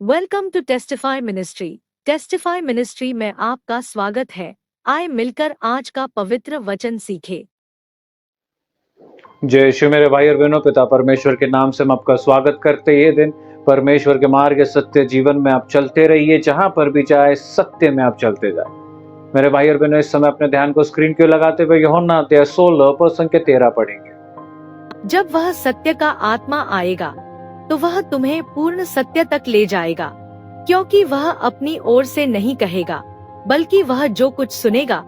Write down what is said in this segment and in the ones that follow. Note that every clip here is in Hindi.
Welcome to Testify Ministry. Testify Ministry में आपका स्वागत है। आए मिलकर आज का पवित्र वचन सीखे। जय यीशु। मेरे भाई और बहनों, पिता परमेश्वर के नाम से हम आपका स्वागत करते। ये दिन परमेश्वर के मार्ग सत्य जीवन में आप चलते रहिए, जहां पर भी जाए सत्य में आप चलते जाए। मेरे भाई और बहनों, इस समय अपने ध्यान को स्क्रीन क्यों लगाते हुए यूहन्ना 16:13 पढ़ेंगे। जब वह सत्य का आत्मा आएगा तो वह तुम्हें पूर्ण सत्य तक ले जाएगा, क्योंकि वह अपनी ओर से नहीं कहेगा, बल्कि वह जो कुछ सुनेगा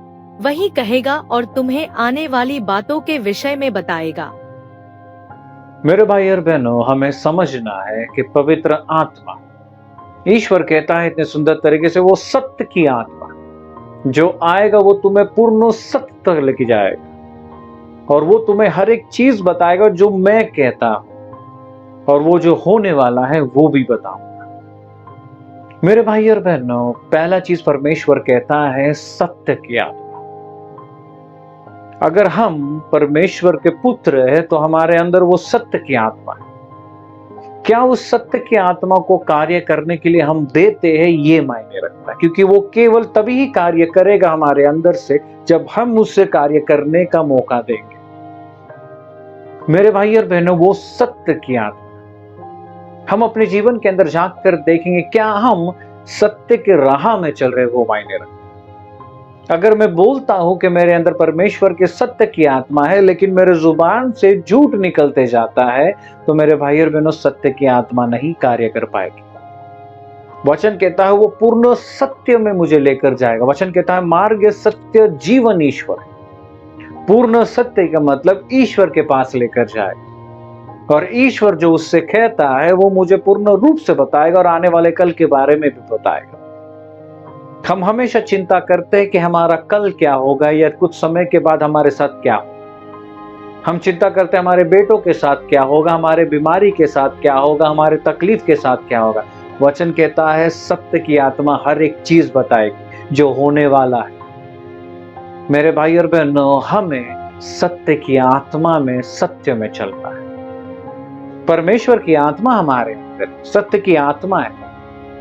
वही कहेगा और तुम्हें आने वाली बातों के विषय में बताएगा। मेरे भाई और बहनों, हमें समझना है कि पवित्र आत्मा, ईश्वर कहता है इतने सुंदर तरीके से, वो सत्य की आत्मा जो आएगा वो तुम्हें पूर्ण सत्य तक लेके जाएगा और वो तुम्हें हर एक चीज बताएगा जो मैं कहता हूं, और वो जो होने वाला है वो भी बताऊंगा। मेरे भाई और बहनों, पहला चीज परमेश्वर कहता है सत्य की आत्मा। अगर हम परमेश्वर के पुत्र हैं तो हमारे अंदर वो सत्य की आत्मा है। क्या उस सत्य की आत्मा को कार्य करने के लिए हम देते हैं, ये मायने रखता है, क्योंकि वो केवल तभी ही कार्य करेगा हमारे अंदर से जब हम उससे कार्य करने का मौका देंगे। मेरे भाई और बहनों, वो सत्य की आत्मा हम अपने जीवन के अंदर झांक कर देखेंगे, क्या हम सत्य के राह में चल रहे, वो मायने रखता है। अगर मैं बोलता हूं कि मेरे अंदर परमेश्वर के सत्य की आत्मा है, लेकिन मेरे जुबान से झूठ निकलते जाता है, तो मेरे भाई और बहनों, सत्य की आत्मा नहीं कार्य कर पाएगी। वचन कहता है वो पूर्ण सत्य में मुझे लेकर जाएगा। वचन कहता है मार्ग सत्य जीवन ईश्वर है। पूर्ण सत्य का मतलब ईश्वर के पास लेकर जाएगा, और ईश्वर जो उससे कहता है वो मुझे पूर्ण रूप से बताएगा और आने वाले कल के बारे में भी बताएगा। हम हमेशा चिंता करते हैं कि हमारा कल क्या होगा या कुछ समय के बाद हमारे साथ क्या होगा। हम चिंता करते हैं हमारे बेटों के साथ क्या होगा, हमारे बीमारी के साथ क्या होगा, हमारे तकलीफ के साथ क्या होगा। वचन कहता है सत्य की आत्मा हर एक चीज बताएगी जो होने वाला है। मेरे भाई और बहनों, हमें सत्य की आत्मा में सत्य में चलना है। परमेश्वर की आत्मा हमारे अंदर सत्य की आत्मा है।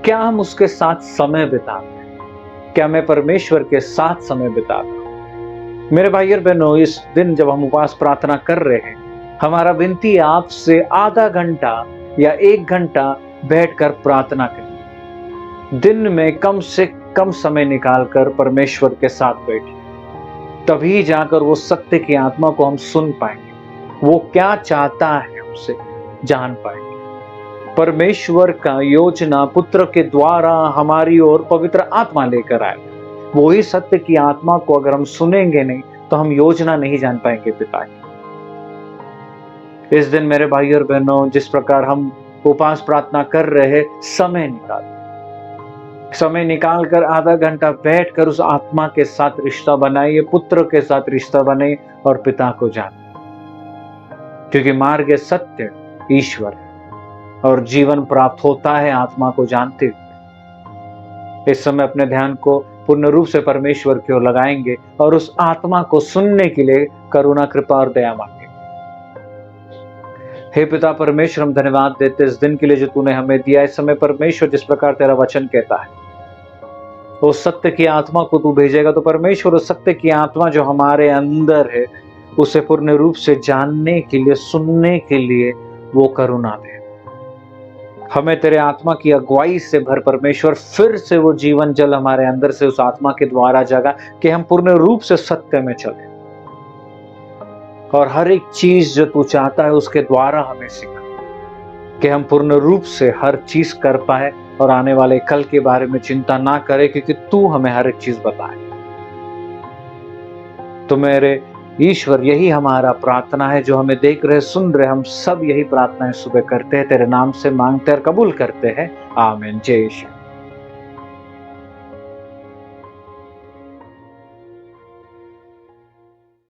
क्या हम उसके साथ समय बिताते हैं? क्या मैं परमेश्वर के साथ समय बिताता हूं? मेरे भाई और बहनों, इस दिन जब हम उपवास प्रार्थना कर रहे हैं, हमारा विनती है आपसे आधा घंटा या 1 घंटा बैठकर प्रार्थना करें। दिन में कम से कम समय निकालकर परमेश्वर के साथ बैठिए, तभी जाकर वो सत्य की आत्मा को हम सुन पाएंगे। वो क्या चाहता है हमसे जान पाएंगे। परमेश्वर का योजना पुत्र के द्वारा हमारी ओर पवित्र आत्मा लेकर आए। वो ही सत्य की आत्मा को अगर हम सुनेंगे नहीं तो हम योजना नहीं जान पाएंगे पिता की। इस दिन मेरे भाई और बहनों, जिस प्रकार हम उपवास प्रार्थना कर रहे, समय निकाल कर आधा घंटा बैठकर उस आत्मा के साथ रिश्ता बनाइए, पुत्र के साथ रिश्ता बनाइए और पिता को जानिए, क्योंकि मार्ग सत्य ईश्वर है और जीवन प्राप्त होता है आत्मा को जानते हुए। इस समय अपने ध्यान को पूर्ण रूप से परमेश्वर की ओर लगाएंगे और उस आत्मा को सुनने के लिए करुणा, कृपा और दया मांगेंगे। हे पिता परमेश्वर, हम धन्यवाद देते इस दिन के लिए जो तूने हमें दिया। इस समय परमेश्वर, जिस प्रकार तेरा वचन कहता है उस सत्य की आत्मा को तू भेजेगा, तो परमेश्वर उस सत्य की आत्मा जो हमारे अंदर है उसे पूर्ण रूप से जानने के लिए, सुनने के लिए वो करुणा दे। हमें तेरे आत्मा की अगुवाई से भर परमेश्वर, फिर से वो जीवन जल हमारे अंदर से उस आत्मा के द्वारा जगा कि हम पूर्ण रूप से सत्य में चले और हर एक चीज जो तू चाहता है उसके द्वारा हमें सिखा, कि हम पूर्ण रूप से हर चीज कर पाए और आने वाले कल के बारे में चिंता ना करें, क्योंकि तू हमें हर एक चीज बताए। तो मेरे ईश्वर, यही हमारा प्रार्थना है। जो हमें देख रहे, सुन रहे, हम सब यही प्रार्थनाएं सुबह करते हैं, तेरे नाम से मांगते और कबूल करते हैं। आमीन। जय यीशु।